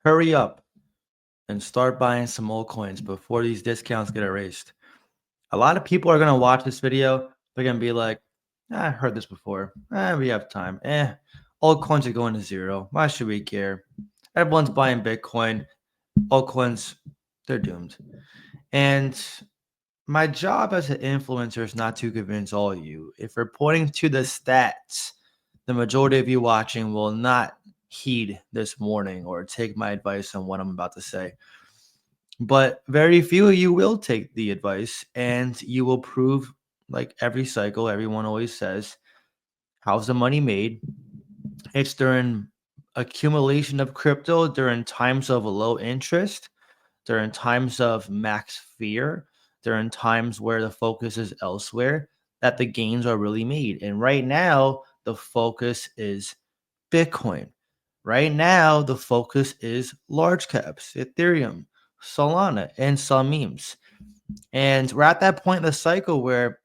hurry up and start buying some altcoins before these discounts get erased. A lot of people are going to watch this video. They're going to be like, I heard this before. We have time. Altcoins are going to zero. Why should we care? Everyone's buying Bitcoin. Altcoins, they're doomed. And my job as an influencer is not to convince all of you. If we're pointing to the stats, the majority of you watching will not heed this warning or take my advice on what I'm about to say. But very few of you will take the advice and you will prove, like every cycle, everyone always says, how's the money made? It's during accumulation of crypto, during times of low interest, during times of max fear, during times where the focus is elsewhere, that the gains are really made. And right now, the focus is Bitcoin. Right now, the focus is large caps, Ethereum, Solana, and some memes. And we're at that point in the cycle where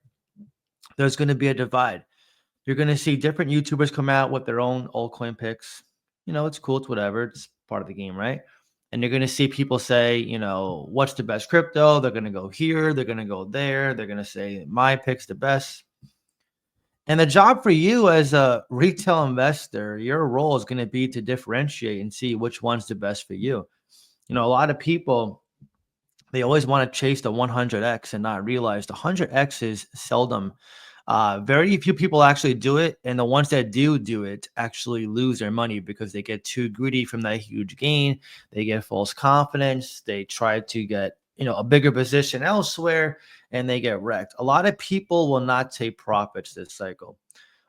there's going to be a divide. You're going to see different YouTubers come out with their own altcoin picks. It's cool. It's whatever. It's part of the game, right? And you're going to see people say, what's the best crypto? They're going to go here. They're going to go there. They're going to say, my pick's the best. And the job for you as a retail investor, your role is going to be to differentiate and see which one's the best for you. A lot of people, they always want to chase the 100x and not realize the 100x is seldom. Very few people actually do it. And the ones that do it actually lose their money because they get too greedy from that huge gain. They get false confidence. They try to get, a bigger position elsewhere and they get wrecked. A lot of people will not take profits this cycle.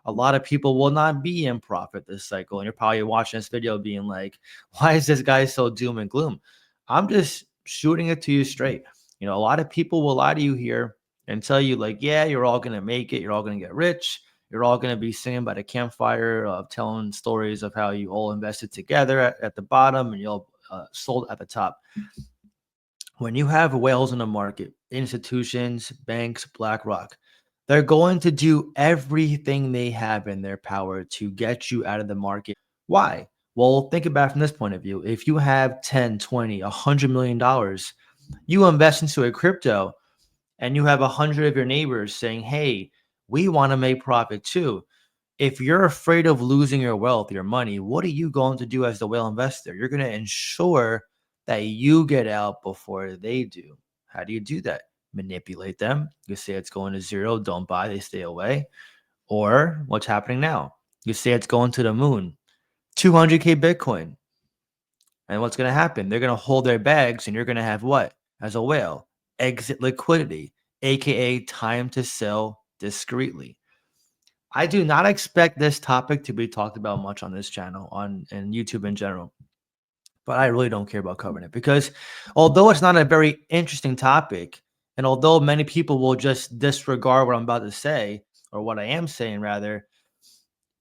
A lot of people will not be in profit this cycle. And you're probably watching this video being like, why is this guy so doom and gloom? I'm just shooting it to you straight. A lot of people will lie to you here and tell you like, yeah, you're all going to make it. You're all going to get rich. You're all going to be singing by the campfire of telling stories of how you all invested together at the bottom and you all sold at the top. When you have whales in the market, institutions, banks, BlackRock, they're going to do everything they have in their power to get you out of the market. Why? Well, think about it from this point of view. If you have 10, 20, $100 million, you invest into a crypto and you have 100 of your neighbors saying, hey, we want to make profit too. If you're afraid of losing your wealth, your money, what are you going to do as the whale investor? You're going to ensure that you get out before they do. How do you do that? Manipulate them. You say it's going to zero, don't buy, they stay away. Or what's happening now? You say it's going to the moon, 200K Bitcoin. And what's going to happen? They're going to hold their bags and you're going to have what? As a whale, exit liquidity, AKA time to sell discreetly. I do not expect this topic to be talked about much on this channel, and YouTube in general. But I really don't care about covering it because although it's not a very interesting topic, and although many people will just disregard what I'm about to say, or what I am saying rather,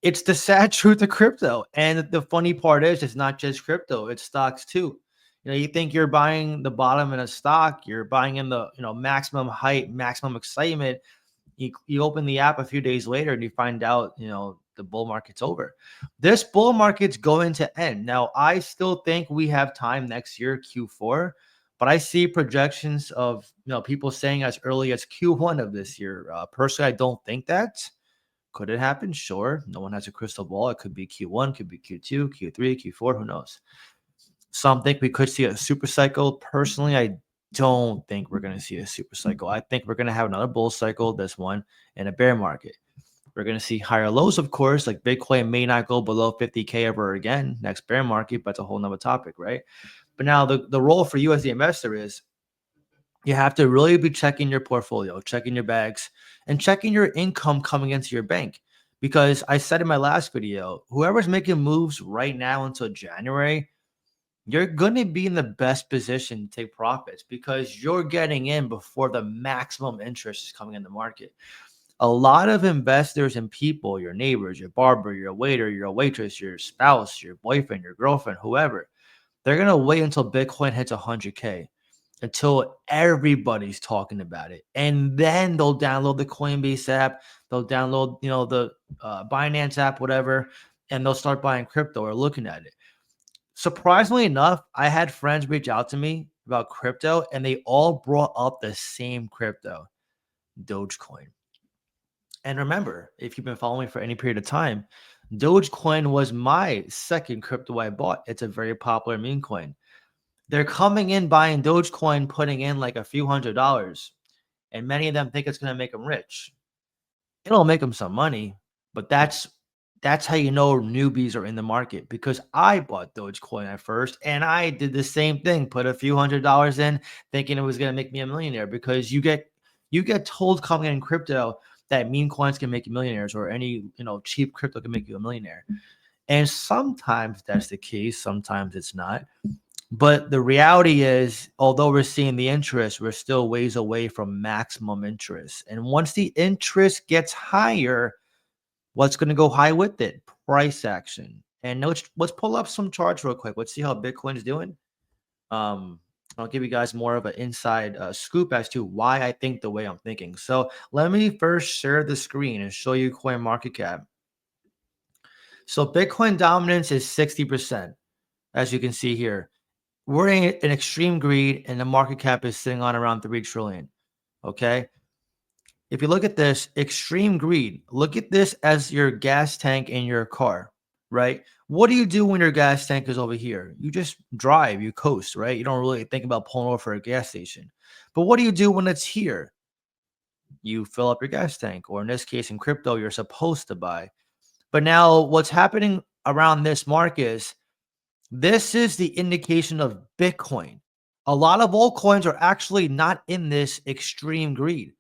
it's the sad truth of crypto. And the funny part is it's not just crypto, it's stocks too. You think you're buying the bottom in a stock, you're buying in the maximum height, maximum excitement. You open the app a few days later and you find out, the bull market's over. This bull market's going to end. Now, I still think we have time next year, Q4, but I see projections of, people saying as early as Q1 of this year. Personally, I don't think that. Could it happen? Sure. No one has a crystal ball. It could be Q1, could be Q2, Q3, Q4, who knows? Some think we could see a super cycle. Personally, I don't think we're going to see a super cycle. I think we're going to have another bull cycle, this one, and a bear market. We're going to see higher lows, of course, like Bitcoin may not go below 50K ever again next bear market, but it's a whole nother topic, right? But now the role for you as the investor is you have to really be checking your portfolio, checking your bags, and checking your income coming into your bank. Because I said in my last video, whoever's making moves right now until January, you're going to be in the best position to take profits because you're getting in before the maximum interest is coming in the market. A lot of investors and people, your neighbors, your barber, your waiter, your waitress, your spouse, your boyfriend, your girlfriend, whoever, they're going to wait until Bitcoin hits 100K, until everybody's talking about it. And then they'll download the Coinbase app, they'll download, the Binance app, whatever, and they'll start buying crypto or looking at it. Surprisingly enough, I had friends reach out to me about crypto and they all brought up the same crypto, Dogecoin. And remember, if you've been following me for any period of time, Dogecoin was my second crypto I bought. It's a very popular meme coin. They're coming in buying Dogecoin, putting in like a few $100s, and many of them think it's going to make them rich. It'll make them some money, but that's how you know newbies are in the market, because I bought Dogecoin at first and I did the same thing, put a few $100s in thinking it was going to make me a millionaire, because you get told coming in crypto that meme coins can make you millionaires, or any, cheap crypto can make you a millionaire. And sometimes that's the case, sometimes it's not. But the reality is, although we're seeing the interest, we're still ways away from maximum interest. And once the interest gets higher, what's going to go high with it? Price action. And let's pull up some charts real quick. Let's see how Bitcoin is doing. Um, I'll give you guys more of an inside scoop as to why I think the way I'm thinking. So let me first share the screen and show you coin market cap. So Bitcoin dominance is 60%, as you can see here. We're in an extreme greed, and the market cap is sitting on around 3 trillion. Okay. If you look at this extreme greed, look at this as your gas tank in your car, right? What do you do when your gas tank is over here? You just drive, you coast, right? You don't really think about pulling over for a gas station. But what do you do when it's here? You fill up your gas tank, or in this case, in crypto, you're supposed to buy. But now what's happening around this market is, this is the indication of Bitcoin. A lot of altcoins are actually not in this extreme greed.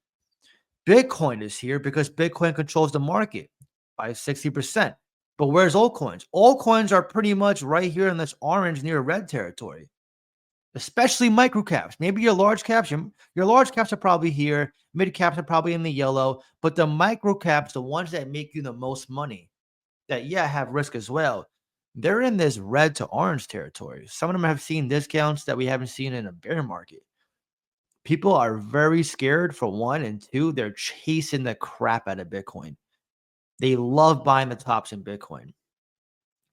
Bitcoin is here because Bitcoin controls the market by 60%. But where's altcoins? Altcoins are pretty much right here in this orange near red territory, especially microcaps. Maybe your large caps, your large caps are probably here. Mid caps are probably in the yellow. But the microcaps, the ones that make you the most money, that, yeah, have risk as well, they're in this red to orange territory. Some of them have seen discounts that we haven't seen in a bear market. People are very scared, for one, and two, they're chasing the crap out of Bitcoin. They love buying the tops in Bitcoin.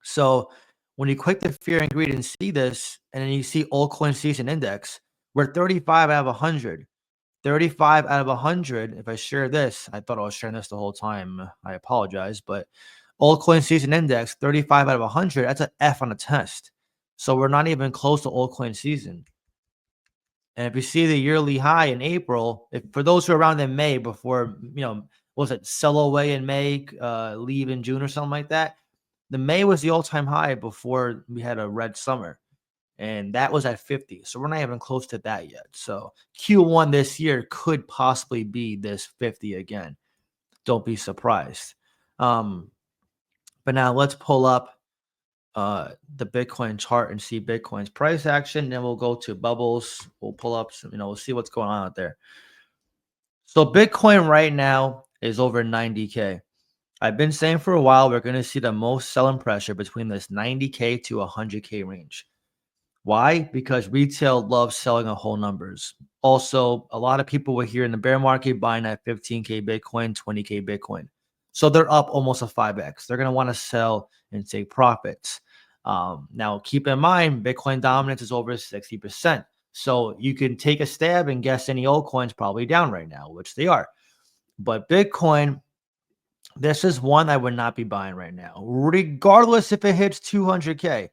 So when you click the fear and greed and see this, and then you see altcoin season index, we're 35 out of 100. 35 out of 100. If I share this, I thought I was sharing this the whole time. I apologize, but altcoin season index, 35 out of 100. That's an F on a test. So we're not even close to altcoin season. And if you see the yearly high in April, if for those who are around in May before, was it sell away in May, leave in June or something like that? The May was the all-time high before we had a red summer, and that was at 50. So we're not even close to that yet. So Q1 this year could possibly be this 50 again. Don't be surprised. But now let's pull up the Bitcoin chart and see Bitcoin's price action. Then we'll go to bubbles. We'll pull up some, we'll see what's going on out there. So Bitcoin right now is over 90K. I've been saying for a while we're going to see the most selling pressure between this 90K to 100K range. Why? Because retail loves selling at whole numbers. Also, a lot of people were here in the bear market buying at 15K Bitcoin, 20K Bitcoin. So they're up almost a 5x. They're going to want to sell and take profits. Now, keep in mind, Bitcoin dominance is over 60%. So you can take a stab and guess any altcoins probably down right now, which they are. But Bitcoin, this is one I would not be buying right now, regardless if it hits 200K.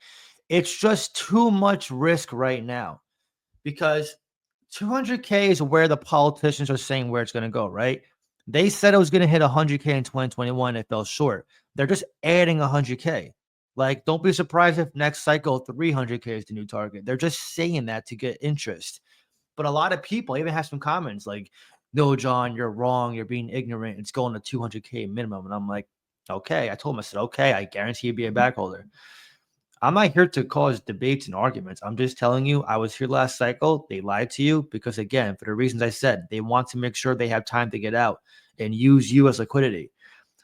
It's just too much risk right now, because 200K is where the politicians are saying where it's going to go, right? They said it was going to hit 100K in 2021. It fell short. They're just adding 100K. Like, don't be surprised if next cycle 300K is the new target. They're just saying that to get interest. But a lot of people even have some comments like, no, John, you're wrong. You're being ignorant. It's going to 200K minimum. And I'm like, okay. I told him, I said, okay, I guarantee you'd be a backholder. I'm not here to cause debates and arguments. I'm just telling you, I was here last cycle. They lied to you because, again, for the reasons I said, they want to make sure they have time to get out and use you as liquidity.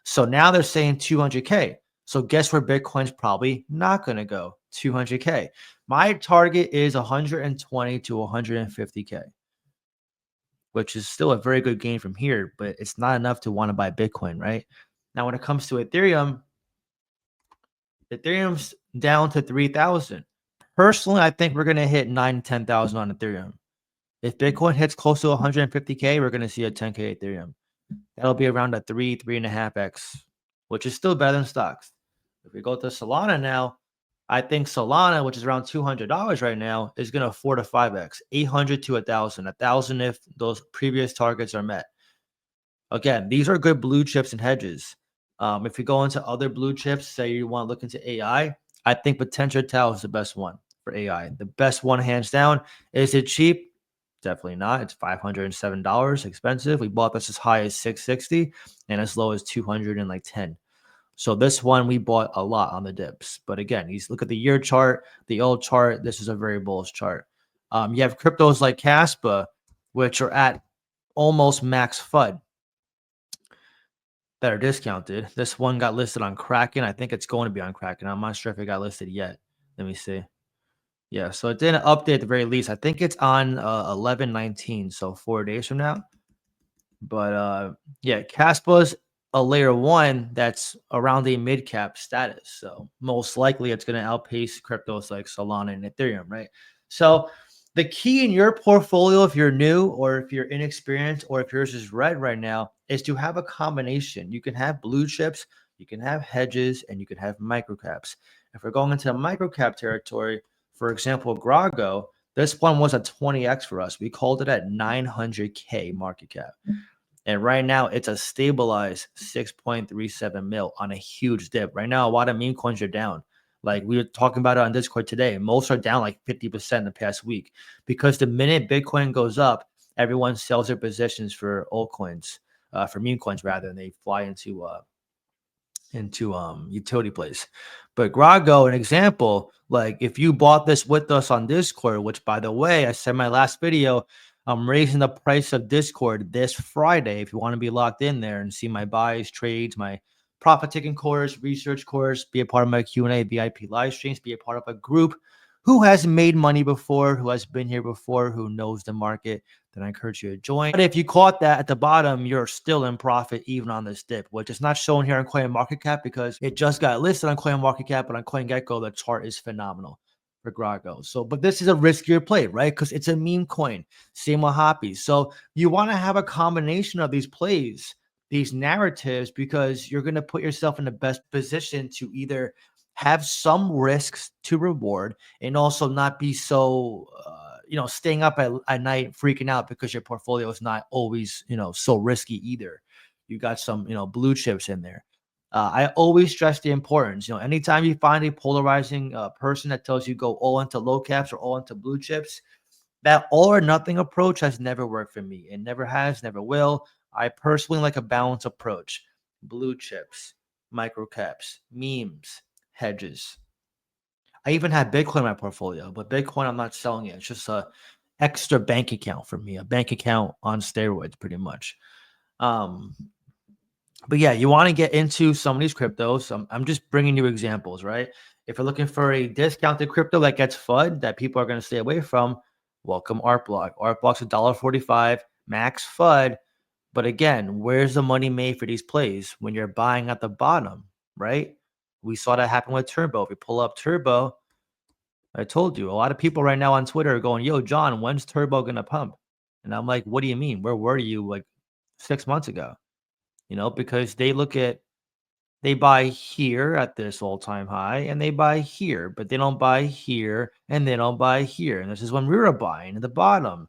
So now they're saying 200K. So guess where Bitcoin's probably not going to go? 200K. My target is 120 to 150K, which is still a very good gain from here, but it's not enough to want to buy Bitcoin, right? Now, when it comes to Ethereum's down to 3,000. Personally, I think we're gonna hit 9,000 to 10,000 on Ethereum. If Bitcoin hits close to 150K, we're gonna see a 10K Ethereum. That'll be around a 3.5x, which is still better than stocks. If we go to Solana now, I think Solana, which is around $200 right now, is gonna 4 to 5x, 800 to 1,000, 1,000 if those previous targets are met. Again, these are good blue chips and hedges. If you go into other blue chips, say you want to look into I think Potential Tau is the best one for AI. The best one, hands down. Is it cheap? Definitely not. It's $507, expensive. We bought this as high as 660 and as low as 210. So this one we bought a lot on the dips. But again, you look at the year chart, the old chart. This is a very bullish chart. You have cryptos like Caspa, which are at almost max FUD that are discounted. This one got listed on Kraken. I think it's going to be on Kraken. I'm not sure if it got listed yet. Let me see. Yeah, so it didn't update at the very least. I think it's on 11/19, so 4 days from now. But yeah, Caspa's a layer one that's around a mid cap status. So most likely it's going to outpace cryptos like Solana and Ethereum, right? So the key in your portfolio, if you're new or if you're inexperienced or if yours is red right now, is to have a combination. You can have blue chips, you can have hedges, and you can have microcaps. If we're going into microcap territory, for example, Grago, this one was a 20x for us. We called it at 900K market cap. And right now, it's a stabilized 6.37 mil on a huge dip. Right now, a lot of meme coins are down. Like we were talking about it on Discord today. Most are down like 50% in the past week because the minute Bitcoin goes up, everyone sells their positions for altcoins, for meme coins rather, and they fly into utility plays. But Grago, an example, like if you bought this with us on Discord, which by the way, I said in my last video, I'm raising the price of Discord this Friday. If you want to be locked in there and see my buys, trades, my profit taking course, research course, be a part of my Q&A, VIP live streams, be a part of a group who has made money before, who has been here before, who knows the market, then I encourage you to join. But if you caught that at the bottom, you're still in profit even on this dip, which is not shown here on CoinMarketCap because it just got listed on CoinMarketCap, but on CoinGecko, the chart is phenomenal for Grago. So, but this is a riskier play, right? Because it's a meme coin, same with Hoppy. So you want to have a combination of these plays, these narratives, because you're going to put yourself in the best position to either have some risks to reward and also not be so staying up at night freaking out because your portfolio is not always so risky either. You got some blue chips in there. I always stress the importance. Anytime you find a polarizing person that tells you go all into low caps or all into blue chips, that all or nothing approach has never worked for me. It never has, never will. I personally like a balanced approach. Blue chips, micro caps, memes, hedges. I even had Bitcoin in my portfolio, but Bitcoin, I'm not selling it. It's just a extra bank account for me, a bank account on steroids, pretty much. But yeah, you want to get into some of these cryptos. I'm just bringing you examples, right? If you're looking for a discounted crypto that gets FUD that people are going to stay away from, welcome ArtBlock. ArtBlock's $1.45 max FUD. But again, where's the money made for these plays when you're buying at the bottom, right? We saw that happen with Turbo. If we pull up Turbo, I told you a lot of people right now on Twitter are going, "Yo, John, when's Turbo gonna pump?" And I'm like, "What do you mean? Where were you like 6 months ago?" Because they buy here at this all-time high and they buy here, but they don't buy here and they don't buy here. And this is when we were buying at the bottom.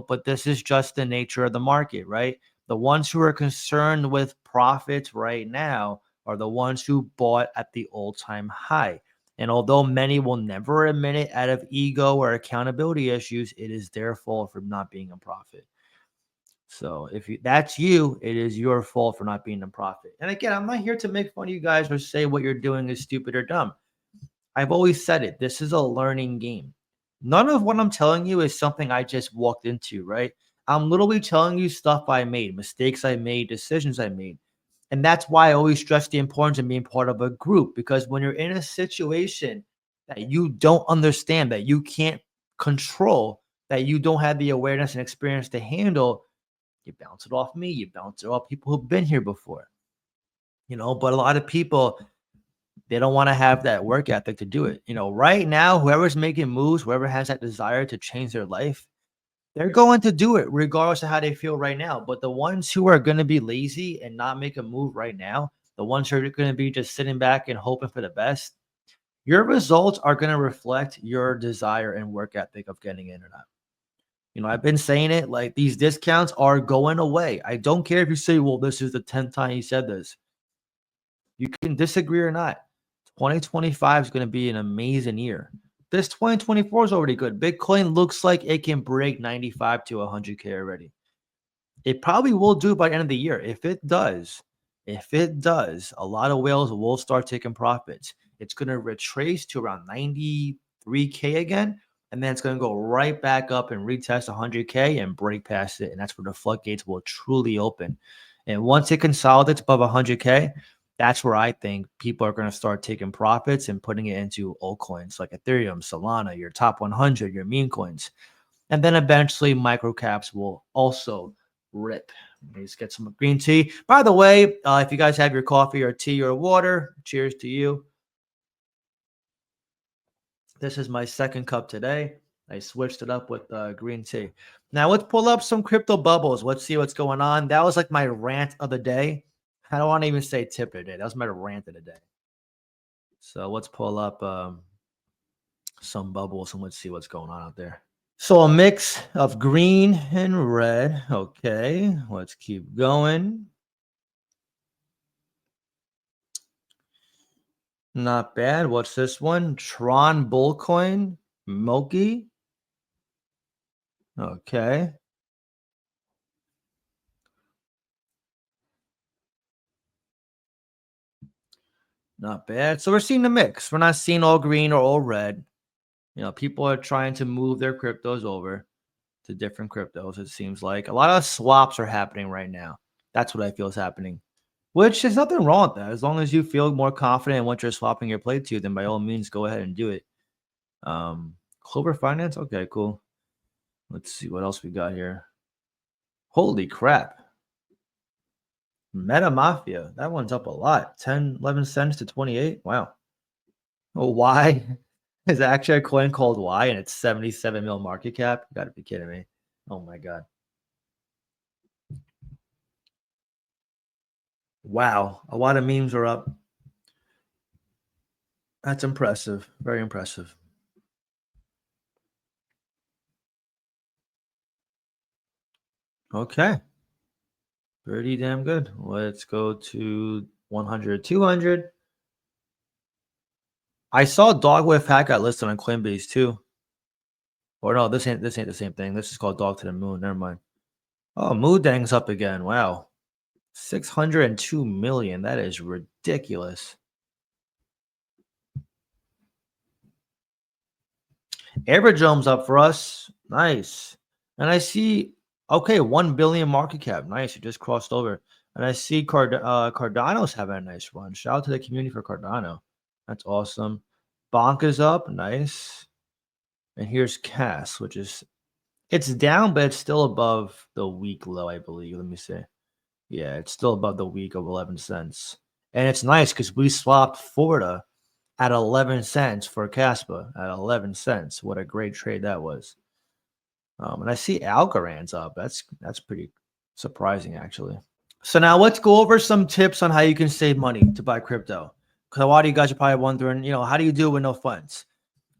But this is just the nature of the market, right? The ones who are concerned with profits right now are the ones who bought at the all-time high. And although many will never admit it out of ego or accountability issues, it is their fault for not being in profit. So if that's you, it is your fault for not being in profit. And again, I'm not here to make fun of you guys or say what you're doing is stupid or dumb. I've always said it. This is a learning game. None of what I'm telling you is something I just walked into, right? I'm literally telling you stuff I made, mistakes I made, decisions I made. And that's why I always stress the importance of being part of a group, because when you're in a situation that you don't understand, that you can't control, that you don't have the awareness and experience to handle, you bounce it off me, you bounce it off people who've been here before. But a lot of people, They don't want to have that work ethic to do it. Right now, whoever's making moves, whoever has that desire to change their life, they're going to do it regardless of how they feel right now. But the ones who are going to be lazy and not make a move right now, the ones who are going to be just sitting back and hoping for the best, your results are going to reflect your desire and work ethic of getting in or not. I've been saying it, like, these discounts are going away. I don't care if you say, well, this is the 10th time you said this. You can disagree or not. 2025 is going to be an amazing year. This 2024 is already good. Bitcoin looks like it can break 95 to 100K already. It probably will do by the end of the year. If it does, a lot of whales will start taking profits. It's going to retrace to around 93K again, and then it's going to go right back up and retest 100K and break past it. And that's where the floodgates will truly open. And once it consolidates above 100K, that's where I think people are going to start taking profits and putting it into altcoins like Ethereum, Solana, your top 100, your meme coins. And then eventually microcaps will also rip. Let's get some green tea. By the way, if you guys have your coffee or tea or water, cheers to you. This is my second cup today. I switched it up with green tea. Now let's pull up some crypto bubbles. Let's see what's going on. That was like my rant of the day. I don't want to even say tip of the day. That was my rant of the day. So let's pull up some bubbles and let's see what's going on out there. So a mix of green and red. Okay, let's keep going. Not bad. What's this one? Tron Bullcoin. Moki. Okay. Not bad. So we're seeing the mix. We're not seeing all green or all red. People are trying to move their cryptos over to different cryptos, it seems like. A lot of swaps are happening right now. That's what I feel is happening. Which is nothing wrong with that. As long as you feel more confident in what you're swapping your play to, then by all means, go ahead and do it. Clover Finance? Okay, cool. Let's see what else we got here. Holy crap. Meta Mafia. That one's up a lot. 10, 11 cents to 28. Wow. Oh, why? Is actually a coin called Y and it's 77 mil market cap? You gotta be kidding me. Oh my god. Wow. A lot of memes are up. That's impressive. Very impressive. Okay. Pretty damn good. Let's go to 100, 200. I saw Dog with Hat got listed on Coinbase too. Or no, this ain't the same thing. This is called Dog to the Moon. Never mind. Oh, Moodang's up again. Wow. 602 million. That is ridiculous. Aerodrome's up for us. Nice. And I see, okay, 1 billion market cap. Nice. You just crossed over. And I see Cardano's having a nice run. Shout out to the community for Cardano. That's awesome. Bonk is up. Nice. And here's Cass, which is, it's down, but it's still above the week low, I believe. Let me see. Yeah, it's still above the week of 11 cents. And it's nice because we swapped Florida at 11 cents for Caspa at 11 cents. What a great trade that was. And I see Algorand's up. That's pretty surprising, actually. So now let's go over some tips on how you can save money to buy crypto. Because a lot of you guys are probably wondering, how do you do it with no funds?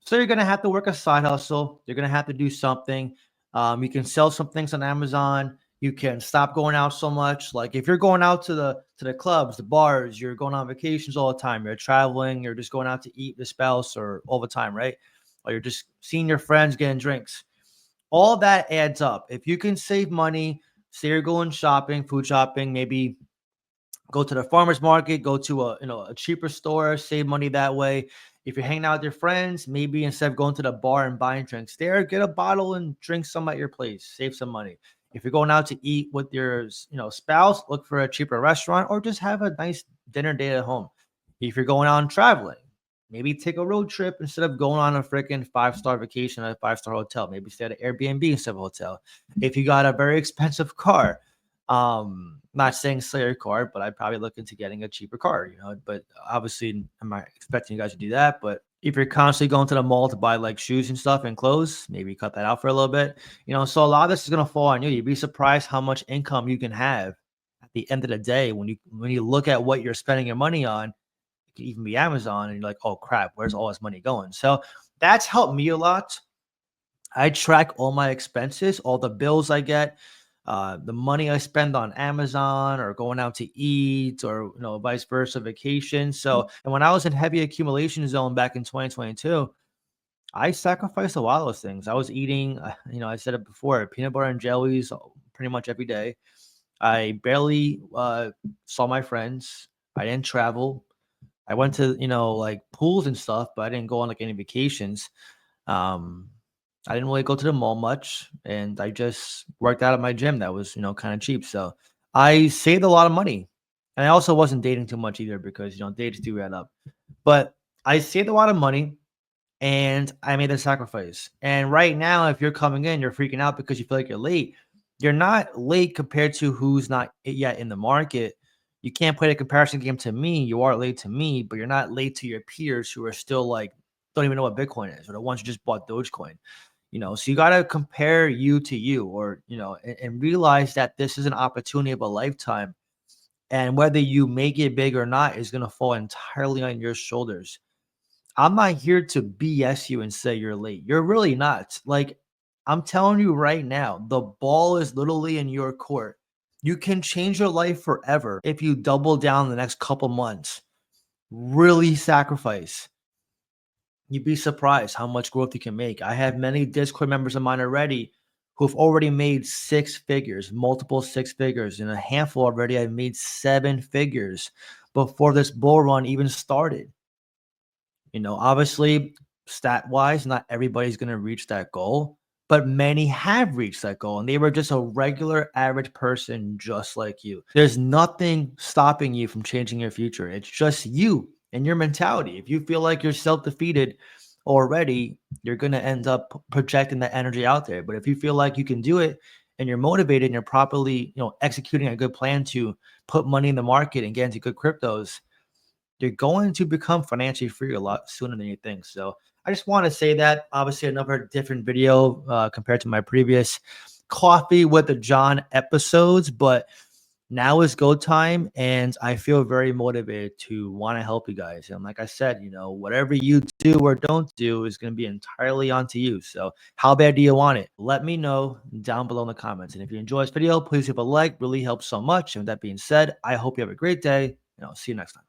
So you're going to have to work a side hustle. You're going to have to do something. You can sell some things on Amazon. You can stop going out so much. Like if you're going out to the clubs, the bars, you're going on vacations all the time. You're traveling. You're just going out to eat with spouse or all the time, right? Or you're just seeing your friends getting drinks. All that adds up. If you can save money, say you're going shopping, food shopping, maybe go to the farmer's market, go to a cheaper store, save money that way. If you're hanging out with your friends, maybe instead of going to the bar and buying drinks there, get a bottle and drink some at your place, save some money. If you're going out to eat with your spouse, look for a cheaper restaurant or just have a nice dinner date at home. If you're going out and traveling, maybe take a road trip instead of going on a freaking 5-star vacation at a 5-star hotel. Maybe stay at an Airbnb instead of a hotel. If you got a very expensive car, Not saying sell your car, but I'd probably look into getting a cheaper car, but obviously I'm not expecting you guys to do that. But if you're constantly going to the mall to buy like shoes and stuff and clothes, maybe cut that out for a little bit. So a lot of this is gonna fall on you. You'd be surprised how much income you can have at the end of the day when you look at what you're spending your money on. It could even be Amazon, and you're like, oh crap, where's all this money going? So that's helped me a lot. I track all my expenses, all the bills I get, the money I spend on Amazon or going out to eat, or vice versa, vacation. So, and when I was in heavy accumulation zone back in 2022, I sacrificed a lot of those things. I was eating, I said it before, peanut butter and jellies pretty much every day. I barely saw my friends. I didn't travel. I went to like pools and stuff, but I didn't go on like any vacations. Um, I didn't really go to the mall much, and I just worked out at my gym that was, kind of cheap. So I saved a lot of money. And I also wasn't dating too much either because, dates do add up. But I saved a lot of money and I made a sacrifice. And right now, if you're coming in, you're freaking out because you feel like you're late. You're not late compared to who's not yet in the market. You can't play a comparison game to me. You are late to me, but you're not late to your peers who are still like, don't even know what Bitcoin is, or the ones who just bought Dogecoin. So you got to compare you to you, or, and realize that this is an opportunity of a lifetime. And whether you make it big or not is going to fall entirely on your shoulders. I'm not here to BS you and say you're late. You're really not. Like, I'm telling you right now, the ball is literally in your court. You can change your life forever if you double down the next couple months. Really sacrifice. You'd be surprised how much growth you can make. I have many Discord members of mine already who've already made six figures, multiple six figures, and a handful already have made seven figures before this bull run even started. Obviously, stat wise, not everybody's going to reach that goal, but many have reached that goal, and they were just a regular average person just like you. There's nothing stopping you from changing your future. It's just you and your mentality. If you feel like you're self-defeated already, you're going to end up projecting that energy out there. But if you feel like you can do it and you're motivated and you're properly, executing a good plan to put money in the market and get into good cryptos, you're going to become financially free a lot sooner than you think. So I just want to say that. Obviously, another different video compared to my previous coffee with the John episodes, but now is go time, and I feel very motivated to want to help you guys. And like I said, whatever you do or don't do is going to be entirely onto you. So how bad do you want it? Let me know down below in the comments. And if you enjoy this video, please leave a like. Really helps so much. And with that being said, I hope you have a great day, and I'll see you next time.